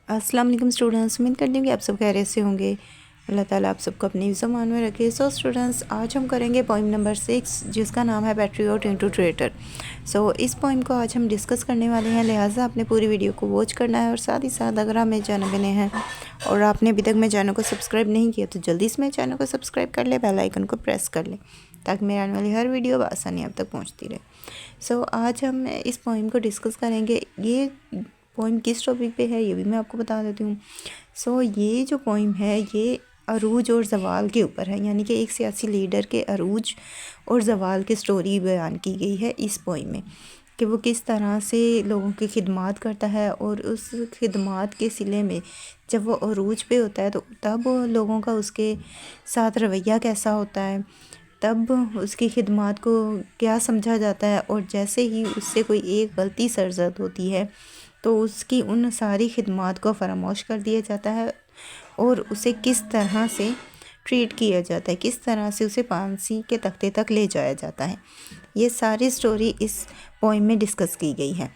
अस्सलाम वालेकुम स्टूडेंट्स, उम्मीद करती हूँ कि आप सब खैरियत से होंगे। अल्लाह ताला आप सबको अपनी ज़मान में रखे। सो स्टूडेंट्स, आज हम करेंगे पोइम नंबर 6 जिसका नाम है पैट्रियट इनटू ट्रेटर। सो इस पोइम को आज हम डिस्कस करने वाले हैं, लिहाजा आपने पूरी वीडियो को वॉच करना है। और साथ ही साथ अगर आप मेरे चैनल पे नए हैं और आपने अभी तक मेरे चैनल को सब्सक्राइब नहीं किया तो जल्दी से मेरे चैनल को सब्सक्राइब कर ले, बेल आइकन को प्रेस कर ले ताकि मेरे आने वाली हर वीडियो बआसानी आप तक पहुँचती रहे। सो आज हम इस पोइम को डिस्कस करेंगे। ये पोइम किस टॉपिक पे है ये भी मैं आपको बता देती हूँ। सो ये जो पोइम है ये अरूज और ज़वाल के ऊपर है, यानी कि एक सियासी लीडर के अरूज और ज़वाल की स्टोरी बयान की गई है इस पोइम में, कि वो किस तरह से लोगों की खिदमत करता है और उस खिदमत के सिले में जब वो अरूज पे होता है तो तब लोगों का उसके साथ रवैया कैसा होता है, तब उसकी खिदमत को क्या समझा जाता है। और जैसे ही उससे कोई एक गलती सरजद होती है तो उसकी उन सारी खिदमत को फरामोश कर दिया जाता है और उसे किस तरह से ट्रीट किया जाता है, किस तरह से उसे फांसी के तख्ते तक ले जाया जाता है। ये सारी स्टोरी इस पोइम में डिस्कस की गई है।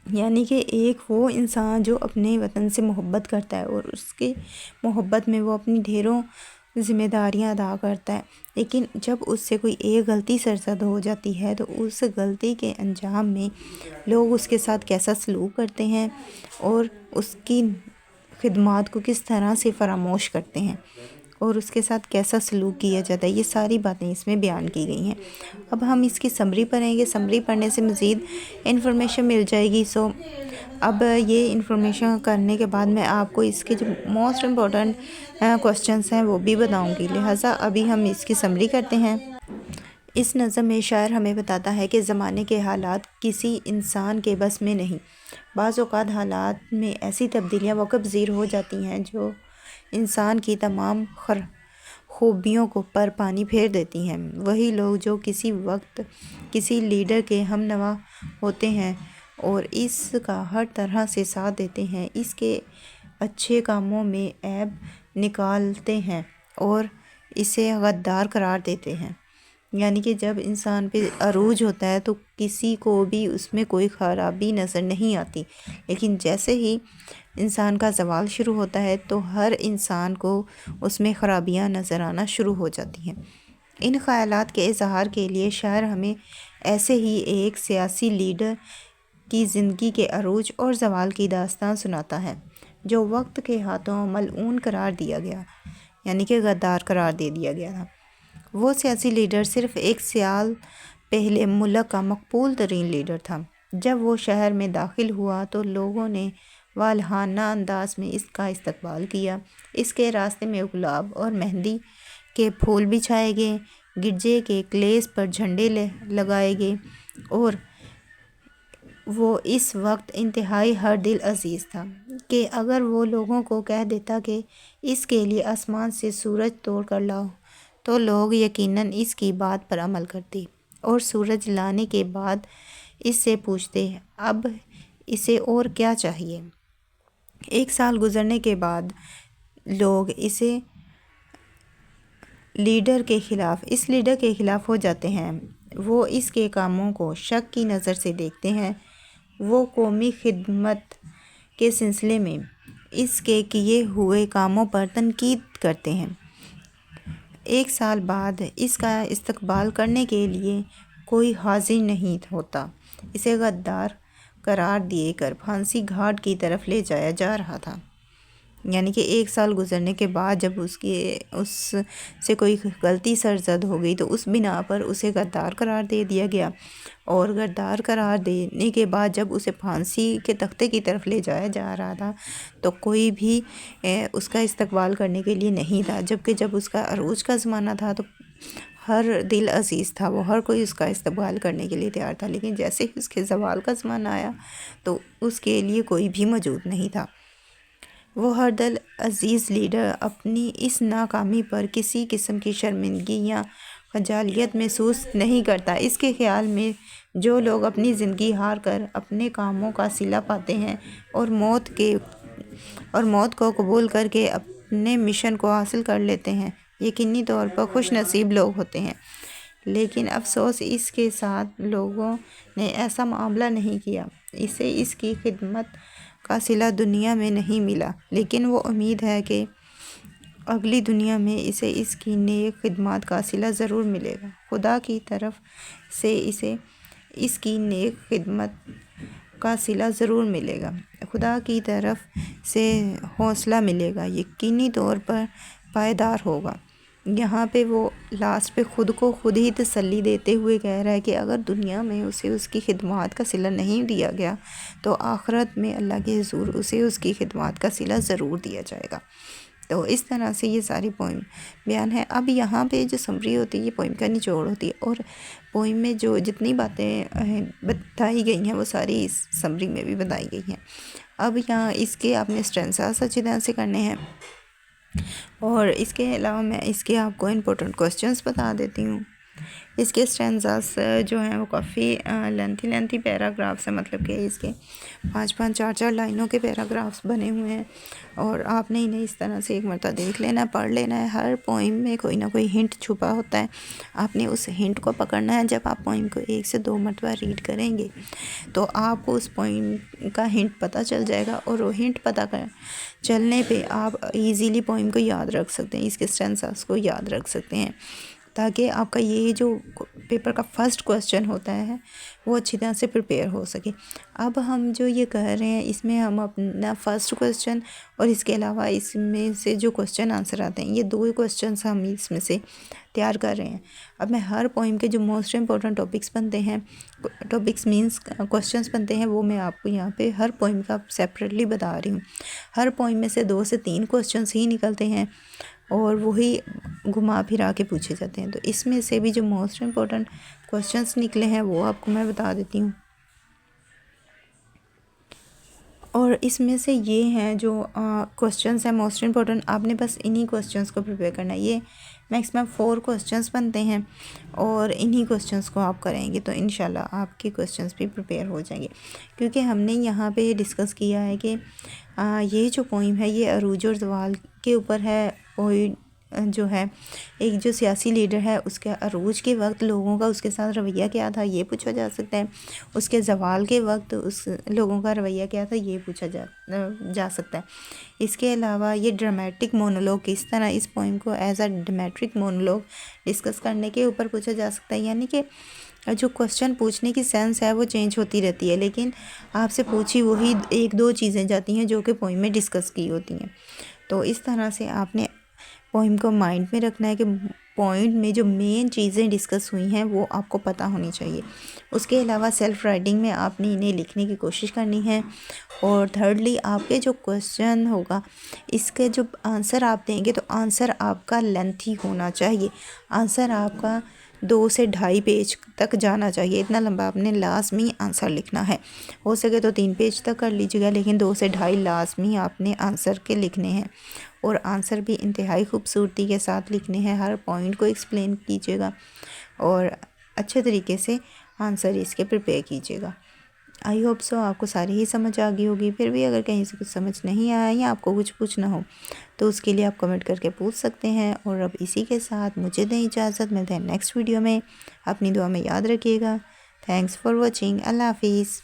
यानी कि एक वो इंसान जो अपने वतन से मोहब्बत करता है और उसकी मोहब्बत में वो अपनी ढेरों ज़िम्मेदारियां अदा करता है, लेकिन जब उससे कोई एक गलती सरजद हो जाती है तो उस गलती के अंजाम में लोग उसके साथ कैसा सलूक करते हैं और उसकी खिदमत को किस तरह से फरामोश करते हैं और उसके साथ कैसा सलूक किया जाता है, ये सारी बातें इसमें बयान की गई हैं। अब हम इसकी समरी पढ़ेंगे। समरी पढ़ने से मज़ीद इन्फॉर्मेशन मिल जाएगी। सो अब ये इन्फॉर्मेशन करने के बाद मैं आपको इसके जो मोस्ट इम्पॉर्टेंट क्वेश्चंस हैं वो भी बताऊंगी, लिहाजा अभी हम इसकी समरी करते हैं। इस नज़म में शायर हमें बताता है कि ज़माने के हालात किसी इंसान के बस में नहीं। बाज़ औक़ात हालात में ऐसी तब्दीलियाँ वक़्त-पज़ीर हो जाती हैं जो इंसान की तमाम खूबियों को पर पानी फेर देती हैं। वही लोग जो किसी वक्त किसी लीडर के हमनवा होते हैं और इसका हर तरह से साथ देते हैं, इसके अच्छे कामों में ऐब निकालते हैं और इसे गद्दार करार देते हैं। यानी कि जब इंसान पे अरूज होता है तो किसी को भी उसमें कोई ख़राबी नज़र नहीं आती, लेकिन जैसे ही इंसान का ज़वाल शुरू होता है तो हर इंसान को उसमें ख़राबियाँ नज़र आना शुरू हो जाती हैं। इन ख़यालात के इज़हार के लिए शायर हमें ऐसे ही एक सियासी लीडर की ज़िंदगी के अरूज और ज़वाल की दास्तान सुनाता है जो वक्त के हाथों मलऊन करार दिया गया, यानी कि गद्दार करार दे दिया गया था। वो सियासी लीडर सिर्फ़ एक साल पहले मुल्क का मकबूल तरीन लीडर था। जब वो शहर में दाखिल हुआ तो लोगों ने वालहाना अंदाज में इसका इस्तकबाल किया। इसके रास्ते में गुलाब और मेहंदी के फूल बिछाए गए, गिरजे के क्लेस पर झंडे लगाए गए और वो इस वक्त इंतहाई हर दिल अजीज़ था कि अगर वो लोगों को कह देता कि इसके लिए आसमान से सूरज तोड़ कर लाओ तो लोग यकीनन इसकी बात पर अमल करते और सूरज लाने के बाद इससे पूछते अब इसे और क्या चाहिए। एक साल गुजरने के बाद लोग इस लीडर के ख़िलाफ़ हो जाते हैं। वो इसके कामों को शक की नज़र से देखते हैं। वो कौमी खिदमत के सिलसिले में इसके किए हुए कामों पर तनकीद करते हैं। एक साल बाद इसका इस्तकबाल करने के लिए कोई हाजिर नहीं होता। इसे गद्दार करार दिए कर फांसी घाट की तरफ ले जाया जा रहा था। यानी कि एक साल गुजरने के बाद जब उससे कोई गलती सरजद हो गई तो उस बिना पर उसे गद्दार करार दे दिया गया और गद्दार करार देने के बाद जब उसे फांसी के तख्ते की तरफ ले जाया जा रहा था तो कोई भी उसका इस्तकबाल करने के लिए नहीं था। जबकि जब उसका अरूज का ज़माना था तो हर दिल अजीज़ था, वो हर कोई उसका इस्तकबाल करने के लिए तैयार था। लेकिन जैसे ही उसके ज़वाल का ज़माना आया तो उसके लिए कोई भी मौजूद नहीं था। वो हर दिल अजीज़ लीडर अपनी इस नाकामी पर किसी किस्म की शर्मिंदगी या खजालियत महसूस नहीं करता। इसके ख़्याल में जो लोग अपनी ज़िंदगी हार कर अपने कामों का सिला पाते हैं और मौत को कबूल करके अपने मिशन को हासिल कर लेते हैं, यकीनी तौर पर खुश नसीब लोग होते हैं। लेकिन अफसोस इसके साथ लोगों ने ऐसा मामला नहीं किया। इसे इसकी खिदमत کا صلہ دنیا میں نہیں ملا، لیکن وہ امید ہے کہ اگلی دنیا میں اسے اس کی نیک خدمات کا صلہ ضرور ملے گا۔ خدا کی طرف سے اسے اس کی نیک خدمت کا صلہ ضرور ملے گا۔ خدا کی طرف سے حوصلہ ملے گا، یقینی طور پر پائیدار ہوگا۔ یہاں پہ وہ لاسٹ پہ خود کو خود ہی تسلی دیتے ہوئے کہہ رہا ہے کہ اگر دنیا میں اسے اس کی خدمات کا صلہ نہیں دیا گیا تو آخرت میں اللہ کے حضور اسے اس کی خدمات کا صلہ ضرور دیا جائے گا۔ تو اس طرح سے یہ ساری پوئم بیان ہے۔ اب یہاں پہ جو سمری ہوتی ہے یہ پوئم کا نچوڑ ہوتی ہے، اور پوئم میں جو جتنی باتیں بتائی گئی ہیں وہ ساری اس سمری میں بھی بتائی گئی ہیں۔ اب یہاں اس کے آپ نے اسٹرینساز اچھی طرح سے کرنے ہیں، اور اس کے علاوہ میں اس کے آپ کو امپورٹنٹ کوسچنز بتا دیتی ہوں۔ اس کے اسٹرینساز جو ہیں وہ کافی لینتھی پیراگرافس ہیں، مطلب کہ اس کے 5 4 لائنوں کے پیراگرافس بنے ہوئے ہیں، اور آپ نے انہیں اس طرح سے ایک مرتبہ دیکھ لینا ہے، پڑھ لینا ہے۔ ہر پوئم میں کوئی نہ کوئی ہنٹ چھپا ہوتا ہے، آپ نے اس ہنٹ کو پکڑنا ہے۔ جب آپ پوئم کو 1 سے 2 مرتبہ ریڈ کریں گے تو آپ کو اس پوئم کا ہنٹ پتہ چل جائے گا، اور وہ ہنٹ پتہ چلنے پہ آپ ایزیلی پوئم کو یاد رکھ سکتے ہیں، اس کے اسٹرینساز کو یاد رکھ سکتے ہیں، تاکہ آپ کا یہ جو پیپر کا فرسٹ کوسچن ہوتا ہے وہ اچھی طرح سے پریپیئر ہو سکے۔ اب ہم جو یہ کہہ رہے ہیں اس میں ہم اپنا فرسٹ کوسچن اور اس کے علاوہ اس میں سے جو کوسچن آنسر آتے ہیں، یہ 2 کوسچنس ہم اس میں سے تیار کر رہے ہیں۔ اب میں ہر پوئم کے جو موسٹ امپورٹنٹ ٹاپکس بنتے ہیں، ٹاپکس مینس کوسچنس بنتے ہیں، وہ میں آپ کو یہاں پہ ہر پوئم کا سیپریٹلی بتا رہی ہوں۔ ہر پوئم میں سے 2 سے 3 کوسچنس ہی نکلتے ہیں، اور وہی گھما پھرا کے پوچھے جاتے ہیں۔ تو اس میں سے بھی جو موسٹ امپورٹنٹ کوسچنس نکلے ہیں وہ آپ کو میں بتا دیتی ہوں، اور اس میں سے یہ ہیں جو کوسچنس ہیں موسٹ امپورٹنٹ، آپ نے بس انہی کوسچنس کو پریپیئر کرنا ہے۔ یہ میکسیمم 4 کوسچنس بنتے ہیں، اور انہی کوسچنس کو آپ کریں گے تو انشاءاللہ آپ کے کوسچنس بھی پریپیئر ہو جائیں گے، کیونکہ ہم نے یہاں پہ ڈسکس کیا ہے کہ یہ جو پوئم ہے یہ عروج اور زوال کے اوپر ہے۔ کوئی جو ہے ایک جو سیاسی لیڈر ہے اس کے عروج کے وقت لوگوں کا اس کے ساتھ رویہ کیا تھا یہ پوچھا جا سکتا ہے، اس کے زوال کے وقت اس لوگوں کا رویہ کیا تھا یہ پوچھا جا سکتا ہے۔ اس کے علاوہ یہ ڈرامیٹک مونولوگ کس طرح اس پوئم کو as a dramatic monologue discuss کرنے کے اوپر پوچھا جا سکتا ہے، یعنی کہ جو کوسچن پوچھنے کی سینس ہے وہ چینج ہوتی رہتی ہے، لیکن آپ سے پوچھی وہی 1-2 چیزیں جاتی ہیں جو کہ پوئم میں ڈسکس کی ہوتی ہیں۔ تو اس طرح سے آپ نے پوئم کو مائنڈ میں رکھنا ہے کہ پوائنٹ میں جو مین چیزیں ڈسکس ہوئی ہیں وہ آپ کو پتہ ہونی چاہیے۔ اس کے علاوہ سیلف رائٹنگ میں آپ نے انہیں لکھنے کی کوشش کرنی ہے، اور تھرڈلی آپ کے جو کوسچن ہوگا اس کے جو آنسر آپ دیں گے تو آنسر آپ کا لینتھی ہونا چاہیے، آنسر آپ کا 2 سے 2.5 پیج تک جانا چاہیے، اتنا لمبا آپ نے لازمی آنسر لکھنا ہے۔ ہو سکے تو 3 پیج تک کر لیجیے گا، لیکن 2 سے 2.5 لازمی آپ نے آنسر کے لکھنے ہیں، اور آنسر بھی انتہائی خوبصورتی کے ساتھ لکھنے ہیں۔ ہر پوائنٹ کو ایکسپلین کیجیے گا، اور اچھے طریقے سے آنسر اس کے پریپیئر کیجیے گا۔ آئی ہوپ سو آپ کو ساری ہی سمجھ آ گئی ہوگی۔ پھر بھی اگر کہیں سے کچھ سمجھ نہیں آیا یا آپ کو کچھ پوچھنا ہو تو اس کے لیے آپ کمنٹ کر کے پوچھ سکتے ہیں۔ اور اب اسی کے ساتھ مجھے دیں اجازت، ملتے ہیں نیکسٹ ویڈیو میں۔ اپنی دعا میں یاد رکھیے گا۔ Thanks for watching. اللہ حافظ۔